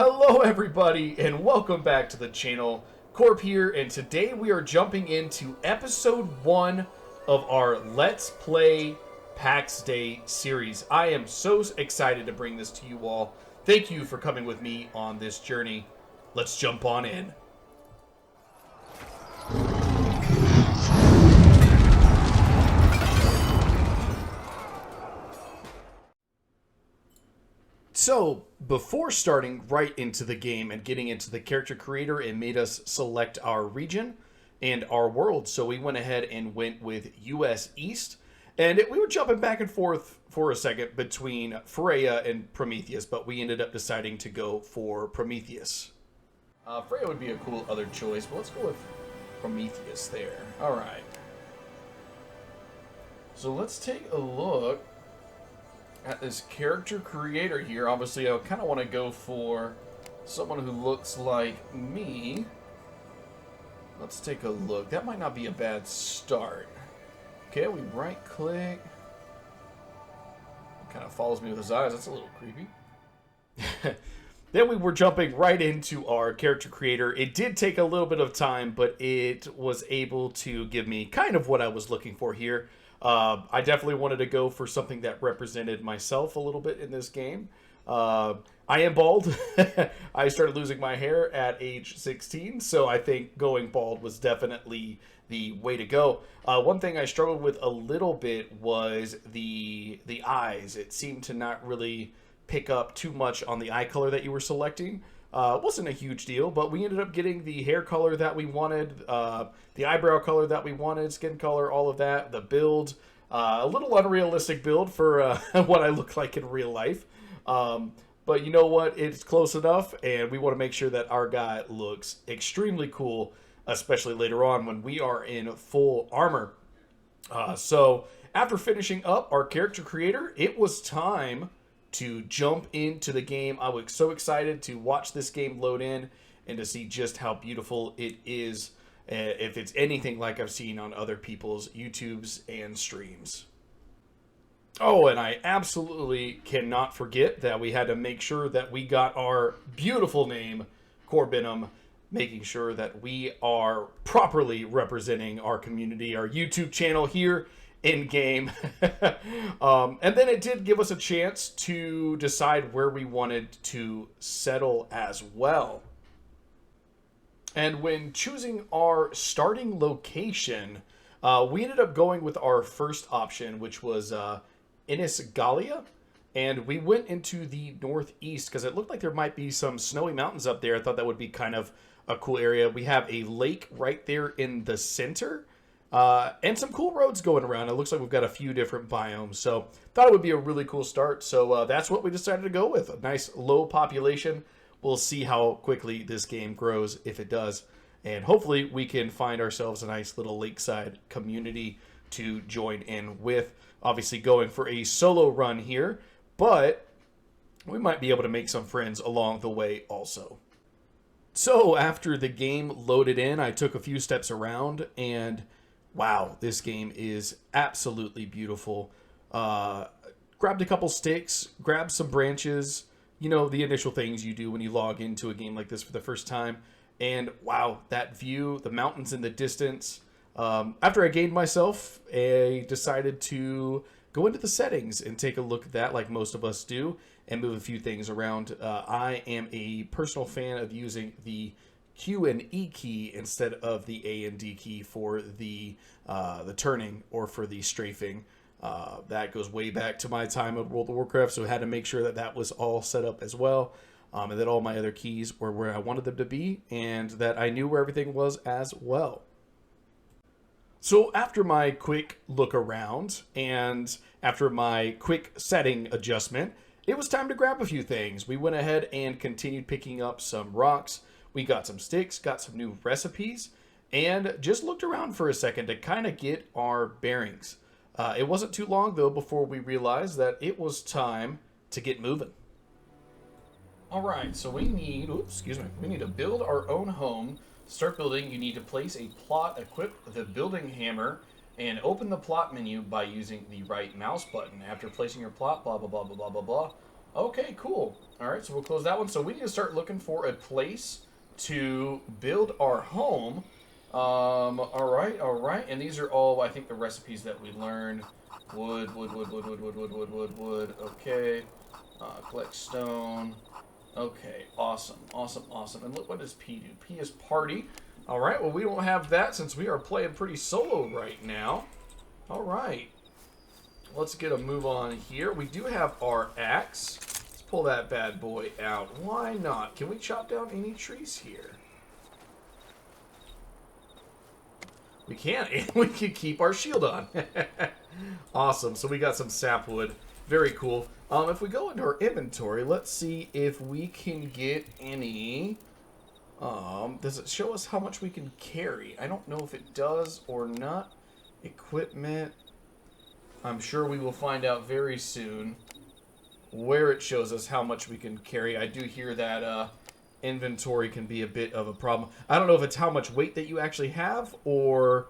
Hello everybody and welcome back to the channel. Corp here, and today we are jumping into episode 1 of our Let's Play Pax Dei series. I am so excited to bring this to you all. Thank you for coming with me on this journey. Let's jump on in. So, before starting right into the game and getting into the character creator, it made us select our region and our world. So we went ahead and went with US East. And we were jumping back and forth for a second between Freya and Prometheus, but we ended up deciding to go for Prometheus. Freya would be a cool other choice, but let's go with Prometheus there. Alright. So let's take a look at this character creator here. Obviously, I kind of want to go for someone who looks like me. Let's take a look. That might not be a bad start. Okay, we right click. Kind of follows me with his eyes. That's a little creepy. Then we were jumping right into our character creator. It did take a little bit of time, but it was able to give me kind of what I was looking for here. I definitely wanted to go for something that represented myself a little bit in this game. I am bald. I started losing my hair at age 16, so I think going bald was definitely the way to go. One thing I struggled with a little bit was the eyes. It seemed to not really pick up too much on the eye color that you were selecting. It wasn't a huge deal, but we ended up getting the hair color that we wanted, the eyebrow color that we wanted, skin color, all of that, the build. A little unrealistic build for what I look like in real life. But you know what? It's close enough, and we want to make sure that our guy looks extremely cool, especially later on when we are in full armor. So after finishing up our character creator, it was time to jump into the game. I was so excited to watch this game load in and to see just how beautiful it is, if it's anything like I've seen on other people's YouTubes and streams. Oh, and I absolutely cannot forget that we had to make sure that we got our beautiful name, Corbinum, making sure that we are properly representing our community, our YouTube channel here in game. And then it did give us a chance to decide where we wanted to settle as well. And when choosing our starting location, we ended up going with our first option, which was Innisgallia. And we went into the northeast because it looked like there might be some snowy mountains up there. I thought that would be kind of a cool area. We have a lake right there in the center. And some cool roads going around. It looks like we've got a few different biomes. So thought it would be a really cool start. So that's what we decided to go with. A nice low population. We'll see how quickly this game grows, if it does. And hopefully we can find ourselves a nice little lakeside community to join in with. Obviously going for a solo run here, but we might be able to make some friends along the way also. So after the game loaded in, I took a few steps around, and wow, this game is absolutely beautiful. Grabbed a couple sticks, grabbed some branches, you know, the initial things you do when you log into a game like this for the first time. And wow, that view, the mountains in the distance. After I gained myself, I decided to go into the settings and take a look at that like most of us do and move a few things around. I am a personal fan of using the Q and E key instead of the A and D key for the turning or for the strafing. That goes way back to my time of World of Warcraft, so I had to make sure that that was all set up as well, and that all my other keys were where I wanted them to be, and that I knew where everything was as well. So after my quick look around and after my quick setting adjustment, it was time to grab a few things. We went ahead and continued picking up some rocks. We got some sticks, got some new recipes, and just looked around for a second to kind of get our bearings. It wasn't too long, though, before we realized that it was time to get moving. All right, so we need to build our own home. To start building, you need to place a plot, equip the building hammer, and open the plot menu by using the right mouse button. After placing your plot, blah, blah, blah, blah, blah, blah, blah, Okay, cool. All right, so we'll close that one. So we need to start looking for a place to build our home. All right. And these are all, I think, the recipes that we learned. Wood. Okay. Collect stone. Okay, awesome. And look, what does P do? P is party. All right, well, we don't have that since we are playing pretty solo right now. All right. Let's get a move on here. We do have our axe. Let's pull that bad boy out. Why not? Can we chop down any trees here? We can, and we can keep our shield on. Awesome. So we got some sapwood. Very cool. If we go into our inventory, let's see if we can get any... does it show us how much we can carry? I don't know if it does or not. Equipment. I'm sure we will find out very soon where it shows us how much we can carry. I do hear that inventory can be a bit of a problem. I don't know if it's how much weight that you actually have or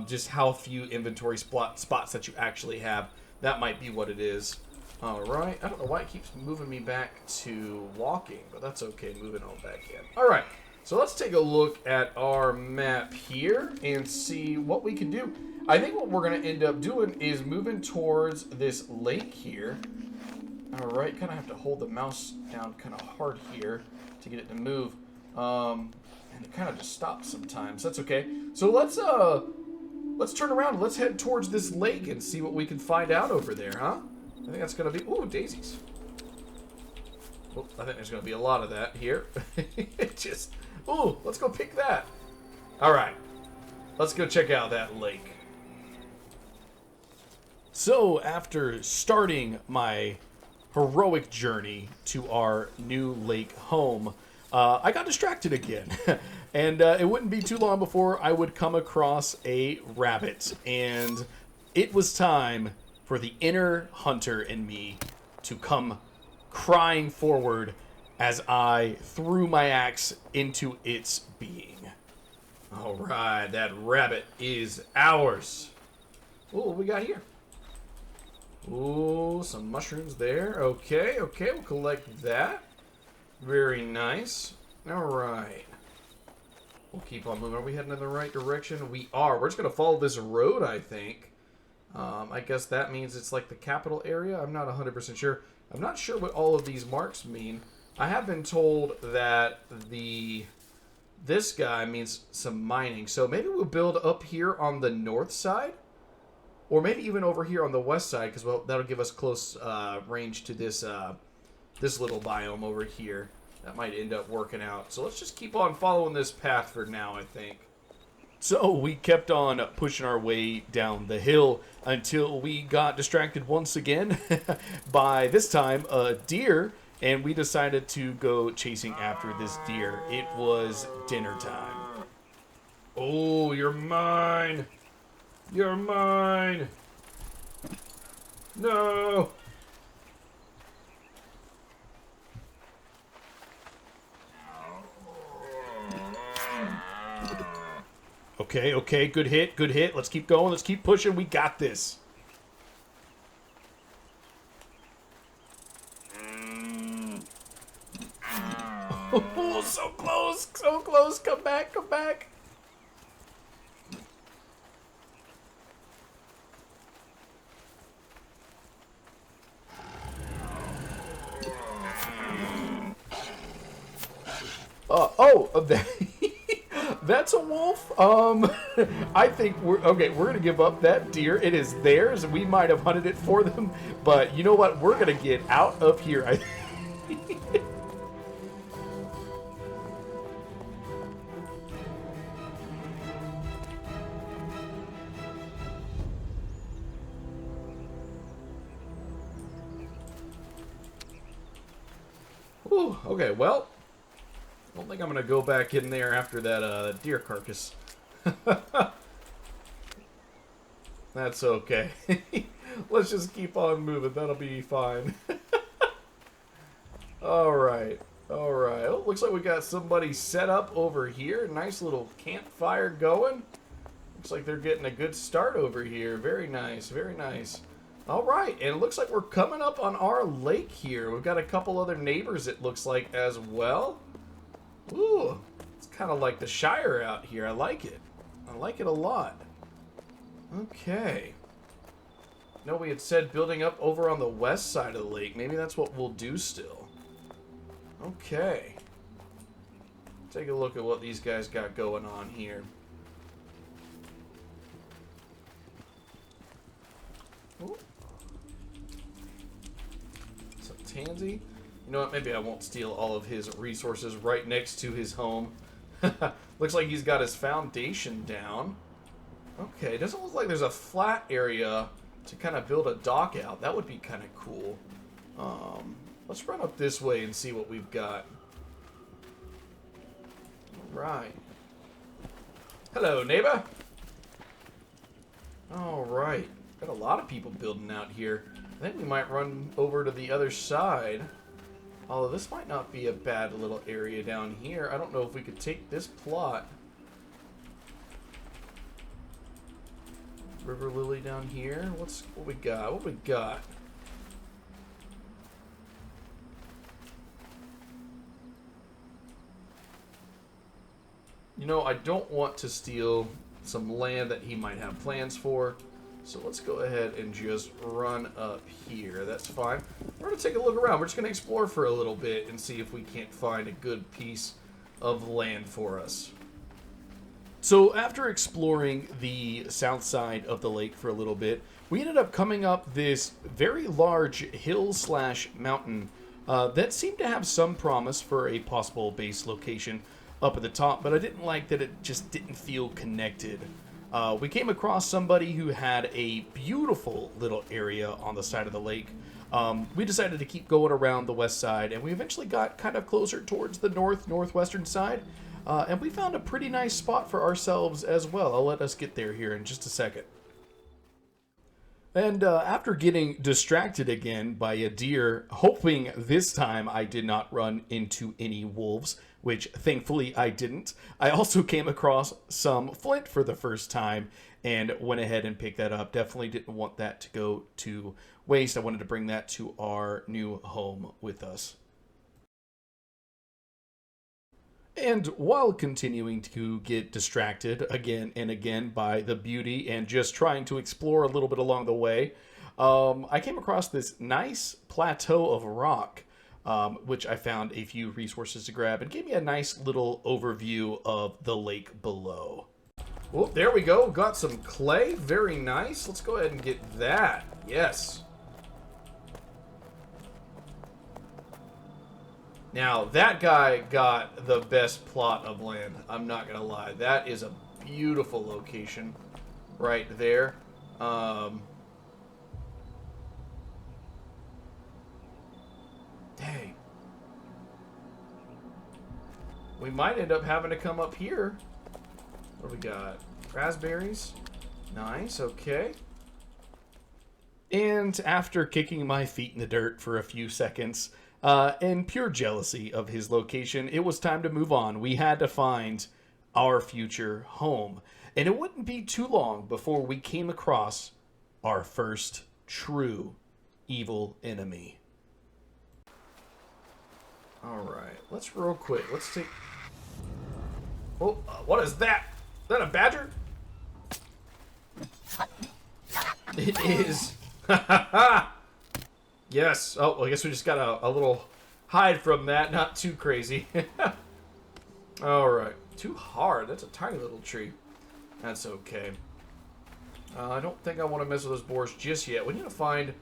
just how few inventory spots that you actually have. That might be what it is. All right. I don't know why it keeps moving me back to walking, but that's okay. Moving on back in. All right. So let's take a look at our map here and see what we can do. I think what we're going to end up doing is moving towards this lake here. All right. Kind of have to hold the mouse down kind of hard here to get it to move. And it kind of just stops sometimes. That's okay. So let's turn around. Let's head towards this lake and see what we can find out over there, huh? I think that's going to be... Ooh, daisies. Oh, I think there's going to be a lot of that here. Just... Ooh, let's go pick that. All right. Let's go check out that lake. So, after starting my heroic journey to our new lake home, I got distracted again. And it wouldn't be too long before I would come across a rabbit. And it was time for the inner hunter in me to come crying forward as I threw my axe into its being. All right, that rabbit is ours. Ooh, what we got here? Ooh, some mushrooms there. Okay, we'll collect that. Very nice. All right. We'll keep on moving. Are we heading in the right direction? We are. We're just going to follow this road, I think. I guess that means it's like the capital area. I'm not 100% sure. I'm not sure what all of these marks mean. I have been told that this guy means some mining. So maybe we'll build up here on the north side. Or maybe even over here on the west side. Because, well, that'll give us close range to this little biome over here. That might end up working out. So let's just keep on following this path for now, I think. So we kept on pushing our way down the hill until we got distracted once again by, this time, a deer. And we decided to go chasing after this deer. It was dinner time. Oh, you're mine. You're mine. No. Okay, good hit. Let's keep going, let's keep pushing, we got this. Oh, so close, come back. That's a wolf. I think we're gonna give up that deer. It is theirs. We might have hunted it for them, but you know what? We're gonna get out of here. Ooh, okay, well, I don't think I'm going to go back in there after that deer carcass. That's okay. Let's just keep on moving. That'll be fine. Alright. Oh, looks like we got somebody set up over here. Nice little campfire going. Looks like they're getting a good start over here. Very nice, very nice. All right, and it looks like we're coming up on our lake here. We've got a couple other neighbors, it looks like, as well. Ooh, it's kind of like the Shire out here. I like it. I like it a lot. Okay. No, we had said building up over on the west side of the lake. Maybe that's what we'll do still. Okay. Take a look at what these guys got going on here. Ooh. Some tansy. You know what? Maybe I won't steal all of his resources right next to his home. Looks like he's got his foundation down. Okay, it doesn't look like there's a flat area to kind of build a dock out. That would be kind of cool. Let's run up this way and see what we've got. Alright. Hello, neighbor. Alright. Got a lot of people building out here. I think we might run over to the other side. Although this might not be a bad little area down here. I don't know if we could take this plot. River lily down here. What we got? What we got? You know, I don't want to steal some land that he might have plans for. So let's go ahead and just run up here. That's fine. We're going to take a look around. We're just going to explore for a little bit and see if we can't find a good piece of land for us. So after exploring the south side of the lake for a little bit, we ended up coming up this very large hill/mountain that seemed to have some promise for a possible base location up at the top, but I didn't like that it just didn't feel connected. We came across somebody who had a beautiful little area on the side of the lake. We decided to keep going around the west side, and we eventually got kind of closer towards the northwestern side, and we found a pretty nice spot for ourselves as well. I'll let us get there here in just a second. And after getting distracted again by a deer, hoping this time I did not run into any wolves, which thankfully I didn't, I also came across some flint for the first time and went ahead and picked that up. Definitely didn't want that to go to waste. I wanted to bring that to our new home with us. And while continuing to get distracted again and again by the beauty and just trying to explore a little bit along the way, I came across this nice plateau of rock, which I found a few resources to grab and gave me a nice little overview of the lake below. Oh, there we go. Got some clay. Very nice. Let's go ahead and get that. Yes. Now, that guy got the best plot of land. I'm not going to lie. That is a beautiful location right there. Dang. We might end up having to come up here. What do we got? Raspberries. Nice, okay. And after kicking my feet in the dirt for a few seconds, in pure jealousy of his location, it was time to move on. We had to find our future home. And it wouldn't be too long before we came across our first true evil enemy. Alright, let's real quick. Let's take... Oh, what is that? Is that a badger? It is. Ha ha ha! Yes. Oh, well, I guess we just got a little hide from that. Not too crazy. Alright. Too hard. That's a tiny little tree. That's okay. I don't think I want to mess with those boars just yet. We need to find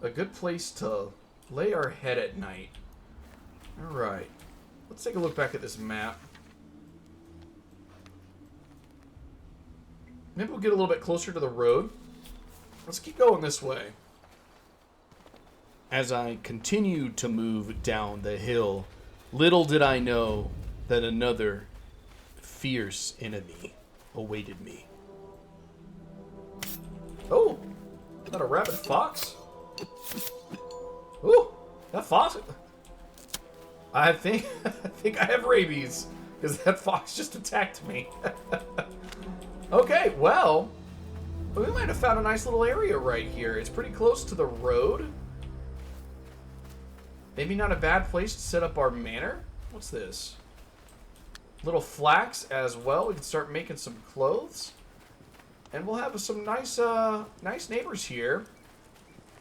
a good place to lay our head at night. Alright. Let's take a look back at this map. Maybe we'll get a little bit closer to the road. Let's keep going this way. As I continued to move down the hill, little did I know that another fierce enemy awaited me. Oh, is that a rabid fox? Ooh, that fox. I think I have rabies because that fox just attacked me. Okay, well, We might have found a nice little area right here. It's pretty close to the road. Maybe not a bad place to set up our manor. What's this? Little flax as well. We can start making some clothes. And we'll have some nice nice neighbors here.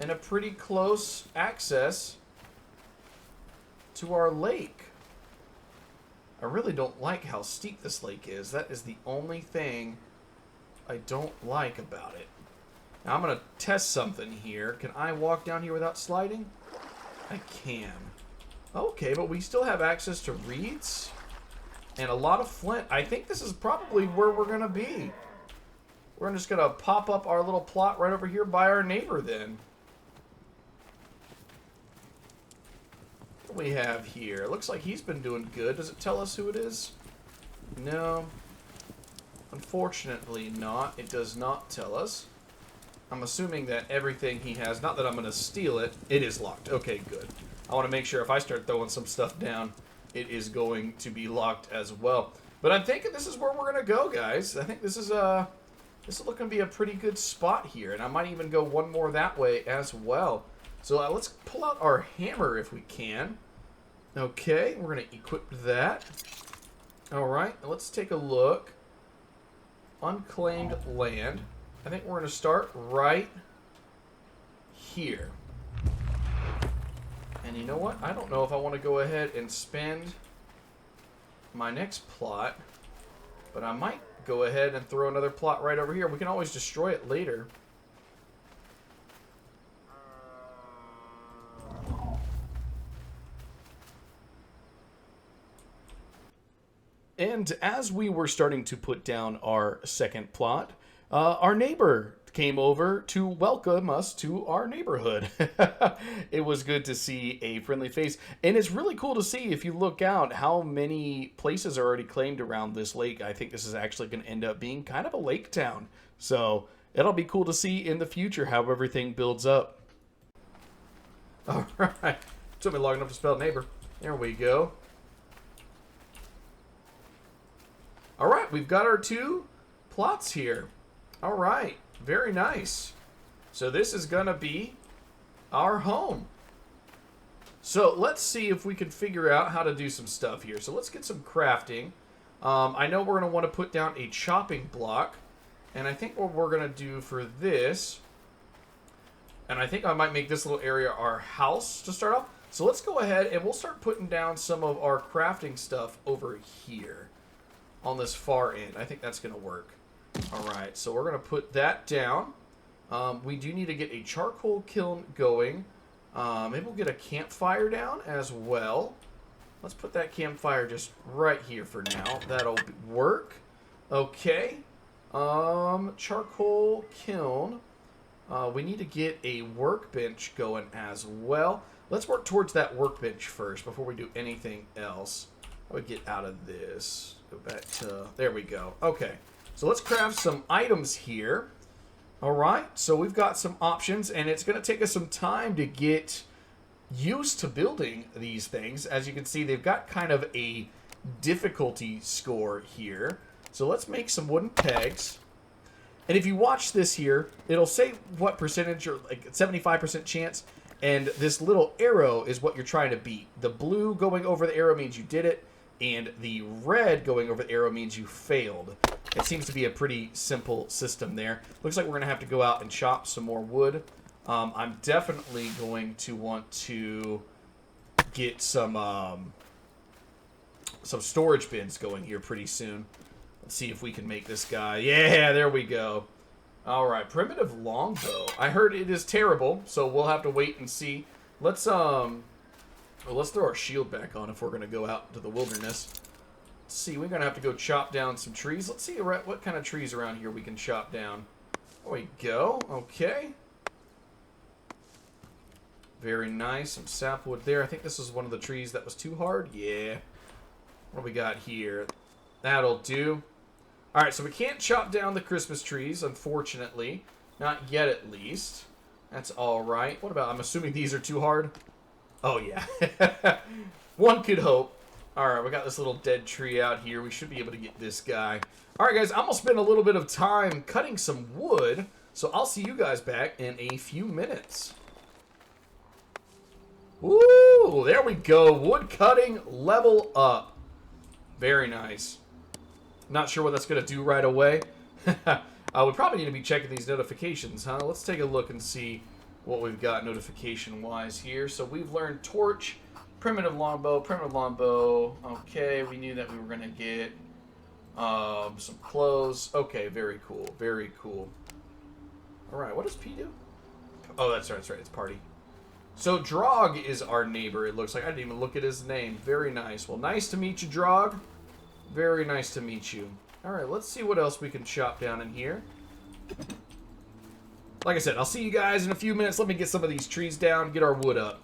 And a pretty close access to our lake. I really don't like how steep this lake is. That is the only thing I don't like about it. Now I'm going to test something here. Can I walk down here without sliding? I can. Okay, but we still have access to reeds and a lot of flint. I think this is probably where we're going to be. We're just going to pop up our little plot right over here by our neighbor then. What do we have here? Looks like he's been doing good. Does it tell us who it is? No. Unfortunately not. It does not tell us. I'm assuming that everything he has, not that I'm going to steal it, it is locked. Okay, good. I want to make sure if I start throwing some stuff down, it is going to be locked as well. But I'm thinking this is where we're going to go, guys. I think this is looking to be a pretty good spot here. And I might even go one more that way as well. So let's pull out our hammer if we can. Okay, we're going to equip that. All right, let's take a look. Unclaimed land. I think we're going to start right here. And you know what? I don't know if I want to go ahead and spend my next plot, but I might go ahead and throw another plot right over here. We can always destroy it later. And as we were starting to put down our second plot, our neighbor came over to welcome us to our neighborhood. It was good to see a friendly face. And it's really cool to see, if you look out, how many places are already claimed around this lake. I think this is actually going to end up being kind of a lake town. So it'll be cool to see in the future how everything builds up. All right. Took me long enough to spell neighbor. There we go. All right, we've got our two plots here. All right, very nice. So this is going to be our home. So let's see if we can figure out how to do some stuff here. So let's get some crafting. I know we're going to want to put down a chopping block. And I think what we're going to do for this, and I think I might make this little area our house to start off. So let's go ahead and we'll start putting down some of our crafting stuff over here on this far end. I think that's going to work. All right, so we're going to put that down. We do need to get a charcoal kiln going. Maybe we'll get a campfire down as well. Let's put that campfire just right here for now. That'll work. Okay. Charcoal kiln. We need to get a workbench going as well. Let's work towards that workbench first before we do anything else. I would get out of this. Go back to... There we go. Okay. So let's craft some items here. All right. So we've got some options, and it's going to take us some time to get used to building these things. As you can see, they've got kind of a difficulty score here. So let's make some wooden pegs. And if you watch this here, it'll say what percentage, or like 75% chance. And this little arrow is what you're trying to beat. The blue going over the arrow means you did it. And the red going over the arrow means you failed. It seems to be a pretty simple system there. Looks like we're going to have to go out and chop some more wood. I'm definitely going to want to get some storage bins going here pretty soon. Let's see if we can make this guy. Yeah, there we go. All right, primitive longbow. I heard it is terrible, so we'll have to wait and see. Let's throw our shield back on if we're going to go out to the wilderness. Let's see, we're going to have to go chop down some trees. Let's see what kind of trees around here we can chop down. There we go. Okay. Very nice. Some sapwood there. I think this is one of the trees that was too hard. Yeah. What do we got here? That'll do. All right, so we can't chop down the Christmas trees, unfortunately. Not yet, at least. That's all right. What about, I'm assuming these are too hard? Oh, yeah. One could hope. All right, we got this little dead tree out here. We should be able to get this guy. All right, guys, I'm going to spend a little bit of time cutting some wood So I'll see you guys back in a few minutes. Woo! There we go. Wood cutting level up. Very nice. Not sure what that's going to do right away. We probably need to be checking these notifications, huh? Let's take a look and see what we've got notification-wise here. So we've learned torch, primitive longbow. Okay, we knew that we were going to get some clothes. Okay, very cool. Very cool. All right, what does P do? Oh, that's right. It's party. So Drog is our neighbor, it looks like. I didn't even look at his name. Very nice. Well, nice to meet you, Drog. Very nice to meet you. All right, let's see what else we can chop down in here. Like I said, I'll see you guys in a few minutes. Let me get some of these trees down, get our wood up.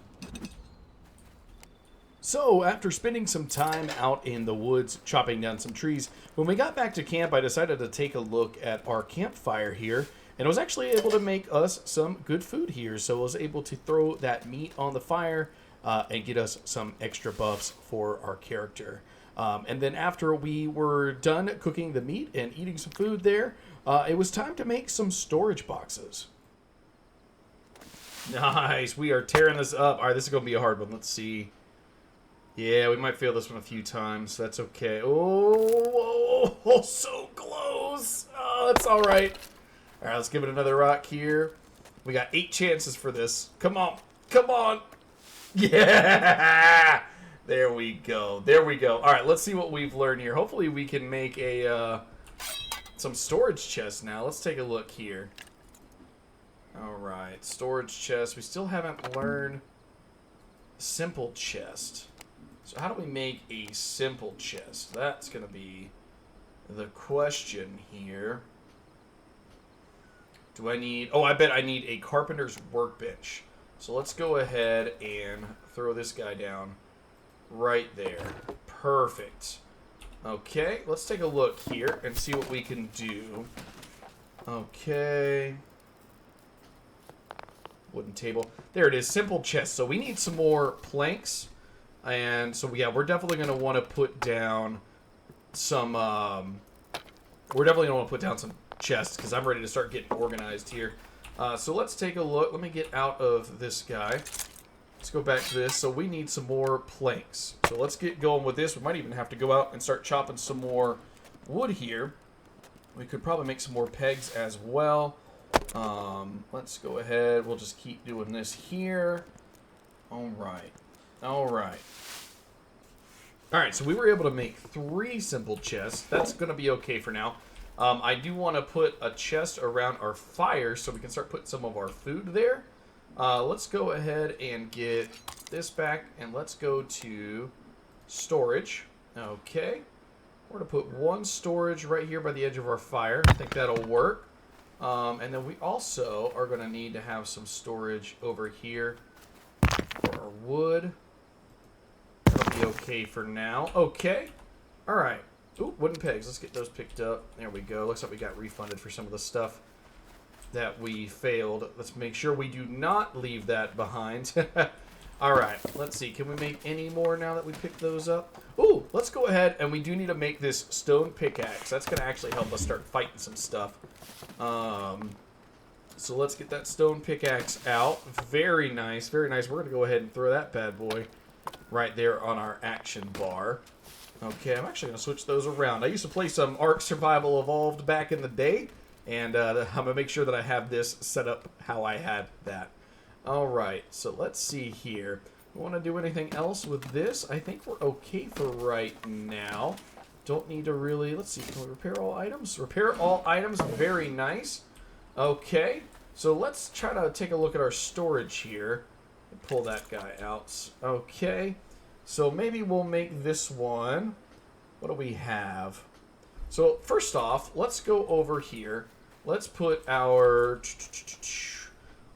So, after spending some time out in the woods chopping down some trees, when we got back to camp, I decided to take a look at our campfire here, and I was actually able to make us some good food here. So I was able to throw that meat on the fire and get us some extra buffs for our character. And then after we were done cooking the meat and eating some food there, it was time to make some storage boxes. Nice. We are tearing this up. All right, this is going to be a hard one. Let's see. Yeah, we might fail this one a few times. That's okay. Oh, so close. Oh, that's all right. All right, let's give it another rock here. We got 8 chances for this. Come on. Come on. Yeah. There we go. There we go. All right, let's see what we've learned here. Hopefully we can make a some storage chests now. Let's take a look here. All right, storage chest. We still haven't learned simple chest. So how do we make a simple chest? That's going to be the question here. Do I need... Oh, I bet I need a carpenter's workbench. So let's go ahead and throw this guy down right there. Perfect. Okay, let's take a look here and see what we can do. Okay. Wooden table. There it is, simple chest. So we need some more planks. And so, yeah, we're definitely going to want to put down some, some chests because I'm ready to start getting organized here. So let's take a look. Let me get out of this guy. Let's go back to this. So we need some more planks. So let's get going with this. We might even have to go out and start chopping some more wood here. We could probably make some more pegs as well. Let's go ahead. We'll just keep doing this here. All right. All right. All right, so we were able to make 3 simple chests. That's going to be okay for now. I do want to put a chest around our fire so we can start putting some of our food there. Let's go ahead and get this back, and let's go to storage. Okay. We're going to put 1 storage right here by the edge of our fire. I think that'll work. And then we also are going to need to have some storage over here for our wood. That'll be okay for now. Okay. All right. Ooh, wooden pegs. Let's get those picked up. There we go. Looks like we got refunded for some of the stuff that we failed. Let's make sure we do not leave that behind. All right. Let's see. Can we make any more now that we picked those up? Ooh, let's go ahead, and we do need to make this stone pickaxe. That's going to actually help us start fighting some stuff. So let's get that stone pickaxe out. Very nice. Very nice. We're going to go ahead and throw that bad boy right there on our action bar. Okay, I'm actually going to switch those around. I used to play some Ark Survival Evolved back in the day, and I'm going to make sure that I have this set up how I had that. All right, so let's see here. We want to do anything else with this? I think we're okay for right now. Don't need to really... Let's see, can we repair all items? Repair all items, very nice. Okay, so let's try to take a look at our storage here. Pull that guy out. Okay, so maybe we'll make this one. What do we have? So first off, let's go over here. Let's put our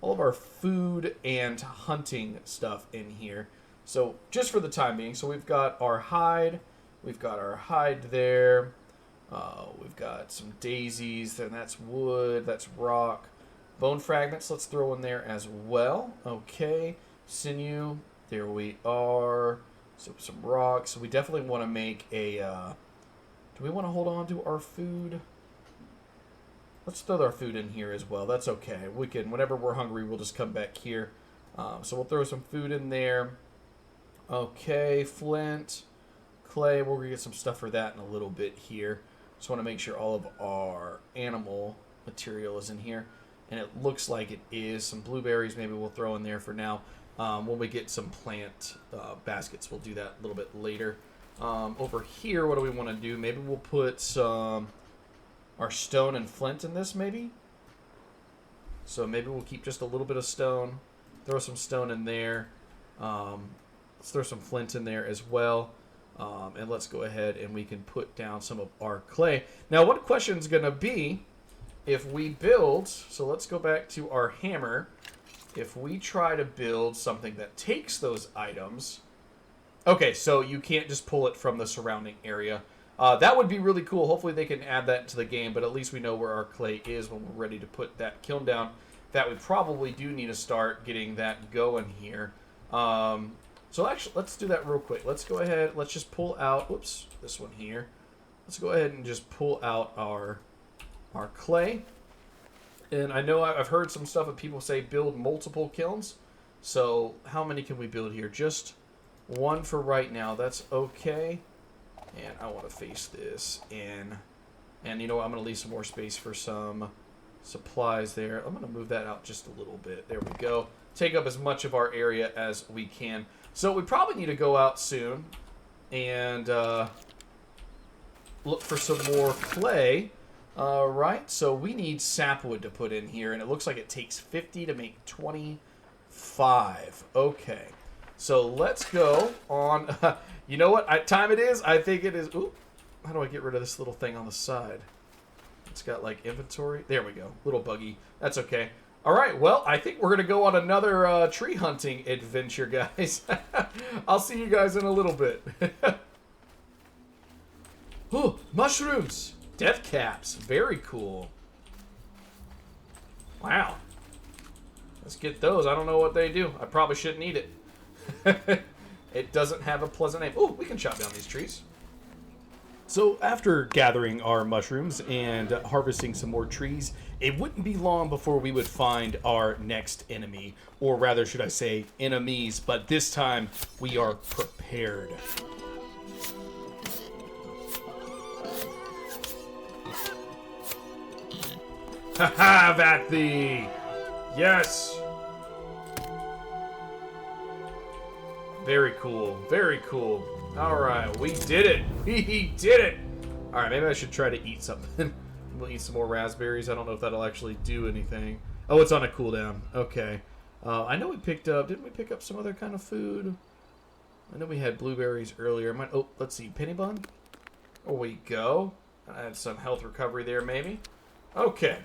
all of our food and hunting stuff in here. So just for the time being, so we've got our hide. We've got our hide there. We've got some daisies, and that's wood, that's rock. Bone fragments, let's throw in there as well. Okay, sinew, there we are. So some rocks. So we definitely want to make a... do we want to hold on to our food? Let's throw our food in here as well. That's okay. We can, whenever we're hungry, we'll just come back here. So we'll throw some food in there. Okay, flint, clay. We're going to get some stuff for that in a little bit here. Just want to make sure all of our animal material is in here. And it looks like it is. Some blueberries maybe we'll throw in there for now. When we get some plant baskets, we'll do that a little bit later. Over here, what do we want to do? Maybe we'll put some... our stone and flint in this, maybe? So maybe we'll keep just a little bit of stone. Throw some stone in there. Let's throw some flint in there as well. And let's go ahead and we can put down some of our clay. Now, one question is going to be, if we build... So let's go back to our hammer. If we try to build something that takes those items... Okay, so you can't just pull it from the surrounding area. That would be really cool. Hopefully they can add that into the game, but at least we know where our clay is when we're ready to put that kiln down. That we probably do need to start getting that going here. So actually, let's do that real quick. Let's go ahead. Let's just pull out, whoops, this one here. Let's go ahead and just pull out our clay. And I know I've heard some stuff that people say build multiple kilns. So how many can we build here? Just one for right now. That's okay. And I want to face this in. And you know what? I'm going to leave some more space for some supplies there. I'm going to move that out just a little bit. There we go. Take up as much of our area as we can. So we probably need to go out soon and look for some more clay. Right? So we need sapwood to put in here. And it looks like it takes 50 to make 25. Okay. So let's go on... You know what time it is? I think it is... Ooh, how do I get rid of this little thing on the side? It's got, like, inventory. There we go. Little buggy. That's okay. All right, well, I think we're going to go on another tree hunting adventure, guys. I'll see you guys in a little bit. Oh, mushrooms. Death caps. Very cool. Wow. Let's get those. I don't know what they do. I probably shouldn't eat it. It doesn't have a pleasant name. Oh, we can chop down these trees. So after gathering our mushrooms and harvesting some more trees, it wouldn't be long before we would find our next enemy. Or rather, should I say, enemies. But this time, we are prepared. Ha-ha, that thee! Yes! Very cool. Very cool. Alright, we did it. We did it. Alright, maybe I should try to eat something. We'll eat some more raspberries. I don't know if that'll actually do anything. Oh, it's on a cooldown. Okay. I know we picked up... Didn't we pick up some other kind of food? I know we had blueberries earlier. Oh, let's see. Penny bun? There we go. I had some health recovery there, maybe. Okay.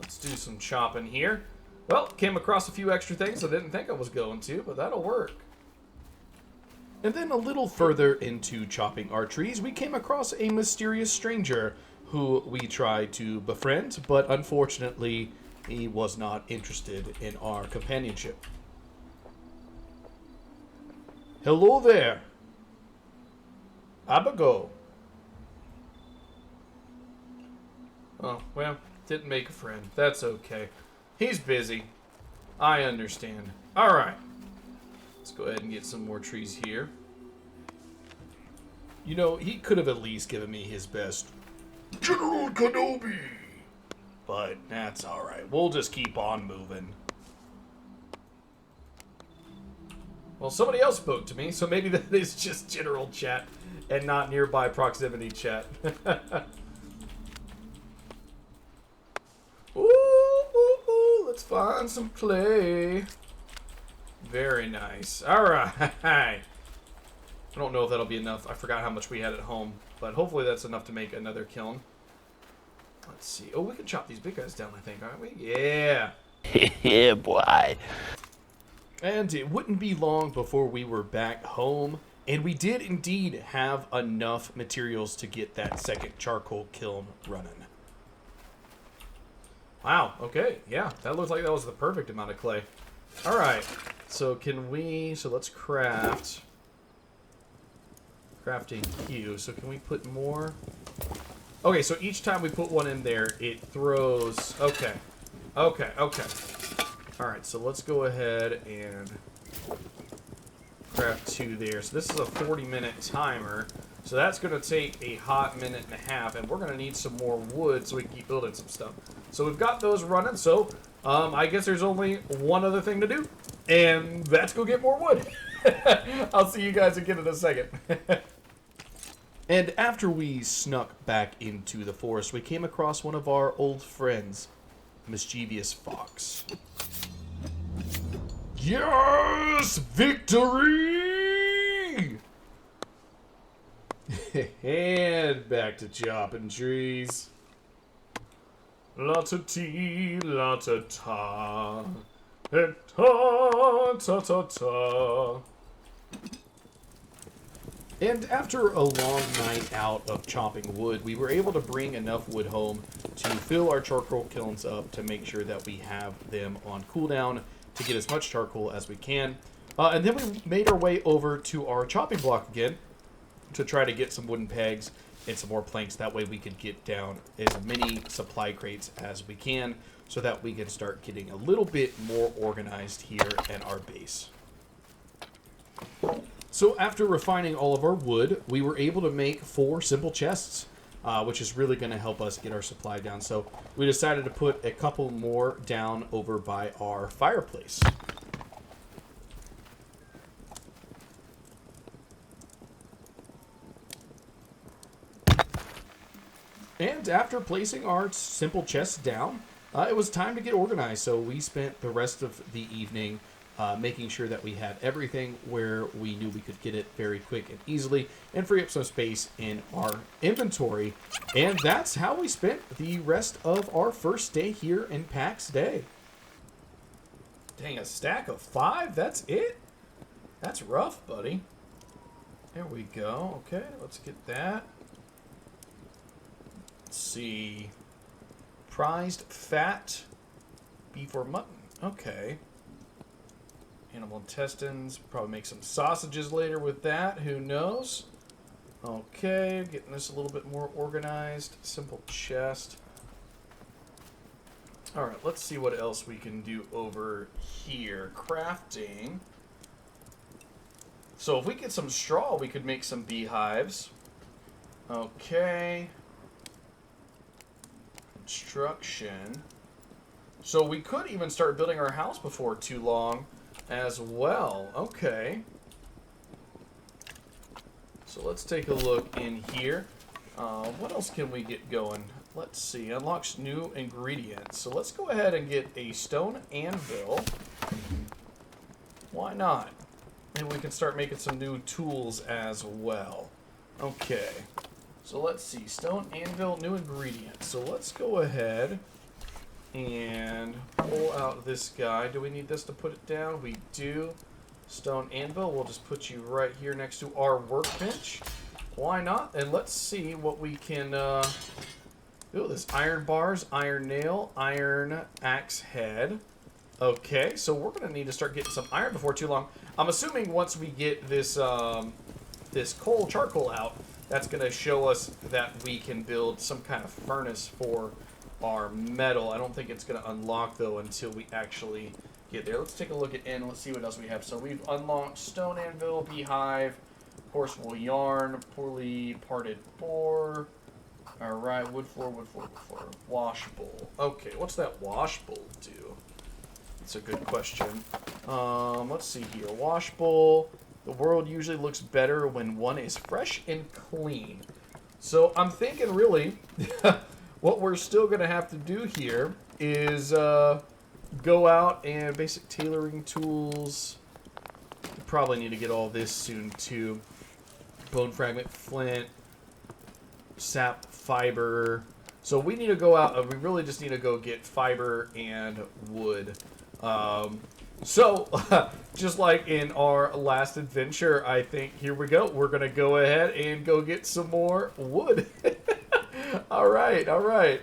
Let's do some chopping here. Well, came across a few extra things I didn't think I was going to, but that'll work. And then a little further into chopping our trees, we came across a mysterious stranger who we tried to befriend, but unfortunately, he was not interested in our companionship. Hello there. Abago. Oh, well, didn't make a friend. That's okay. He's busy. I understand. Alright. Let's go ahead and get some more trees here. You know, he could have at least given me his best General Kenobi. But that's alright. We'll just keep on moving. Well, somebody else spoke to me, so maybe that is just general chat and not nearby proximity chat. Let's find some clay. Very nice. Alright. I don't know if that'll be enough. I forgot how much we had at home. But hopefully that's enough to make another kiln. Let's see. Oh, we can chop these big guys down, I think, aren't we? Yeah. Yeah, boy. And it wouldn't be long before we were back home. And we did indeed have enough materials to get that second charcoal kiln running. Wow, okay, yeah, that looks like that was the perfect amount of clay. Alright, so can we, so let's crafting queue. So can we put more? Okay, so each time we put one in there, it throws... Okay. Okay, okay. Alright, so let's go ahead and craft 2 there. So this is a 40-minute timer. So that's going to take a hot minute and a half, and we're going to need some more wood so we can keep building some stuff. So we've got those running, so I guess there's only one other thing to do, and that's go get more wood. I'll see you guys again in a second. And after we snuck back into the forest, we came across one of our old friends, Mischievous Fox. Yes! Victory! And back to chopping trees. La-ta-tee, la-ta-ta. Ta-ta-ta-ta. And after a long night out of chopping wood, we were able to bring enough wood home to fill our charcoal kilns up to make sure that we have them on cooldown to get as much charcoal as we can. And then we made our way over to our chopping block again to try to get some wooden pegs and some more planks. That way we could get down as many supply crates as we can so that we can start getting a little bit more organized here at our base. So after refining all of our wood, we were able to make 4 simple chests, which is really going to help us get our supply down. So we decided to put a couple more down over by our fireplace. And after placing our simple chests down, it was time to get organized. So we spent the rest of the evening making sure that we had everything where we knew we could get it very quick and easily and free up some space in our inventory. And that's how we spent the rest of our first day here in Pax Dei. Dang, a stack of 5? That's it? That's rough, buddy. There we go. Okay, let's get that. Let's see. Prized fat beef or mutton. Okay. Animal intestines. Probably make some sausages later with that. Who knows? Okay, getting this a little bit more organized. Simple chest. Alright, let's see what else we can do over here. Crafting. So if we get some straw, we could make some beehives. Okay. Construction. So we could even start building our house before too long as well. Okay. So let's take a look in here. What else can we get going? Let's see. Unlocks new ingredients. So let's go ahead and get a stone anvil. Why not? And we can start making some new tools as well. Okay. So let's see. Stone anvil, new ingredients. So let's go ahead and pull out this guy. Do we need this to put it down? We do. Stone anvil. We'll just put you right here next to our workbench. Why not? And let's see what we can do. This iron bars, iron nail, iron axe head. Okay, so we're going to need to start getting some iron before too long. I'm assuming once we get this this coal charcoal out, that's going to show us that we can build some kind of furnace for our metal. I don't think it's going to unlock, though, until we actually get there. Let's take a look at and let's see what else we have. So we've unlocked stone anvil, beehive, coarse-wool yarn, poorly parted boar. All right, wood floor, wash bowl. Okay, what's that wash bowl do? That's a good question. Let's see here. Wash bowl. The world usually looks better when one is fresh and clean. So I'm thinking really what we're still going to have to do here is go out and basic tailoring tools. We probably need to get all this soon too. Bone fragment, flint, sap, fiber. So we need to go out. We really just need to go get fiber and wood. So, just like in our last adventure, I think, here we go. We're going to go ahead and go get some more wood. All right, all right.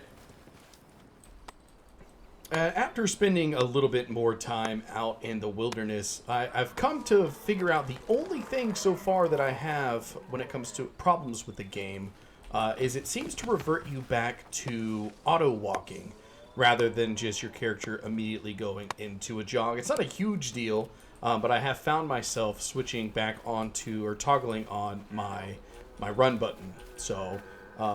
After spending a little bit more time out in the wilderness, I've come to figure out the only thing so far that I have when it comes to problems with the game is it seems to revert you back to auto walking rather than just your character immediately going into a jog. It's not a huge deal, but I have found myself switching back onto or toggling on my run button. So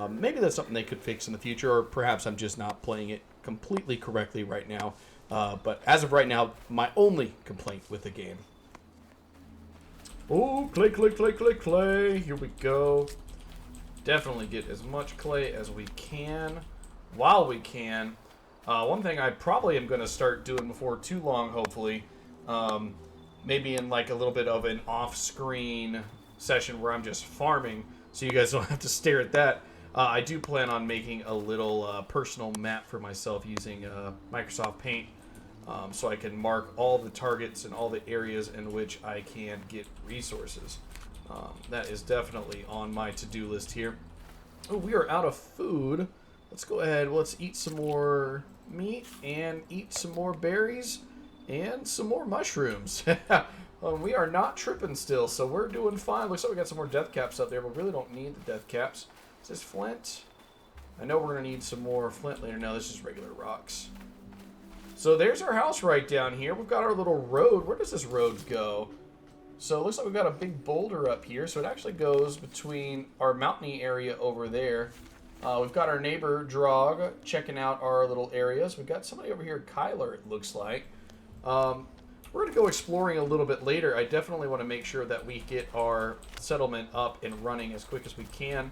maybe that's something they could fix in the future, or perhaps I'm just not playing it completely correctly right now. But as of right now, my only complaint with the game. Oh, clay, clay, clay, clay, clay. Here we go. Definitely get as much clay as we can while we can. One thing I probably am going to start doing before too long, hopefully, maybe in like a little bit of an off-screen session where I'm just farming, so you guys don't have to stare at that. I do plan on making a little personal map for myself using Microsoft Paint, so I can mark all the targets and all the areas in which I can get resources. That is definitely on my to-do list here. Oh, we are out of food. Let's go ahead. Let's eat some more meat and eat some more berries and some more mushrooms. We are not tripping still, so we're doing fine. Looks like we got some more death caps up there, but we really don't need the death caps. Is this flint? I know we're going to need some more flint later. No, this is regular rocks. So there's our house right down here. We've got our little road. Where does this road go? So it looks like we've got a big boulder up here. So it actually goes between our mountainy area over there. We've got our neighbor, Drog, checking out our little areas. We've got somebody over here, Kyler, it looks like. We're going to go exploring a little bit later. I definitely want to make sure that we get our settlement up and running as quick as we can.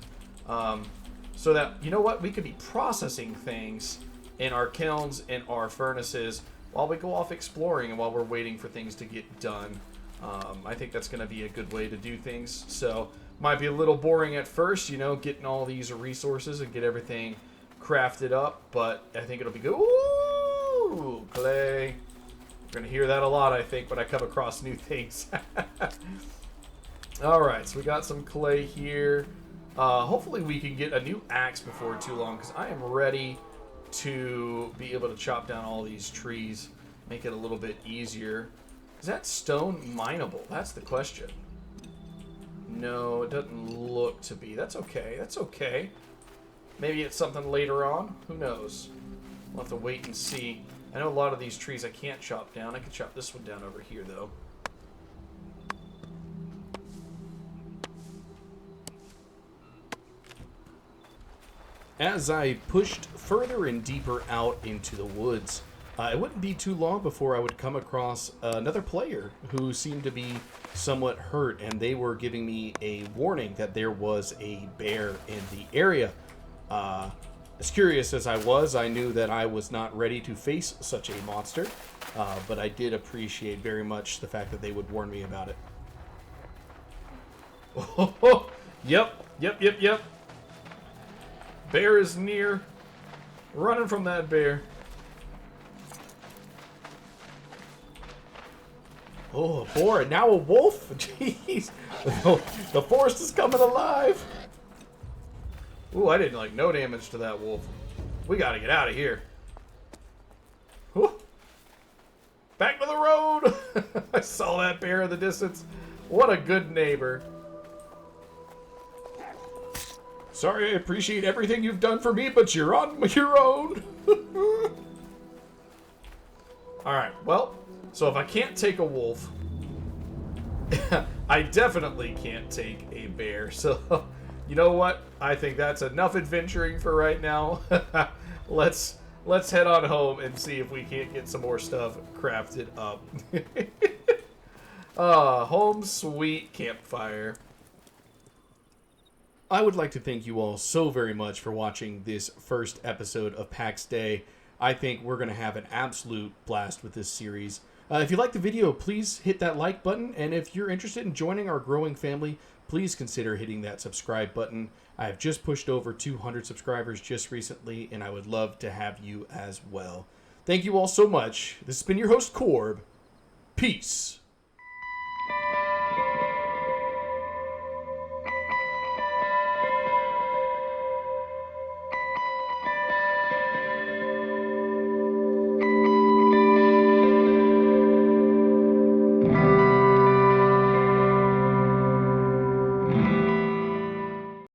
So that, you know what, we could be processing things in our kilns and our furnaces while we go off exploring and while we're waiting for things to get done. I think that's going to be a good way to do things. So, might be a little boring at first, you know, getting all these resources and get everything crafted up, but I think it'll be good. Ooh, clay. We're going to hear that a lot, I think, when I come across new things. Alright, so we got some clay here. Hopefully we can get a new axe before too long, because I am ready to be able to chop down all these trees, make it a little bit easier. Is that stone mineable? That's the question. No, it doesn't look to be. That's okay. That's okay. Maybe it's something later on. Who knows? We'll have to wait and see. I know a lot of these trees I can't chop down. I can chop this one down over here, though. As I pushed further and deeper out into the woods, it wouldn't be too long before I would come across another player who seemed to be somewhat hurt, and they were giving me a warning that there was a bear in the area. As curious as I was, I knew that I was not ready to face such a monster, but I did appreciate very much the fact that they would warn me about it. Oh, yep. Bear is near. Running from that bear. Oh, a boar, and now a wolf? Jeez. The forest is coming alive. Ooh, I did like no damage to that wolf. We gotta get out of here. Ooh. Back to the road. I saw that bear in the distance. What a good neighbor. Sorry, I appreciate everything you've done for me, but you're on your own. Alright, well, so if I can't take a wolf, I definitely can't take a bear. So, you know what? I think that's enough adventuring for right now. Let's head on home and see if we can't get some more stuff crafted up. Home sweet campfire. I would like to thank you all so very much for watching this first episode of Pax Dei. I think we're going to have an absolute blast with this series. If you liked the video, please hit that like button. And if you're interested in joining our growing family, please consider hitting that subscribe button. I have just pushed over 200 subscribers just recently, and I would love to have you as well. Thank you all so much. This has been your host, Corb. Peace.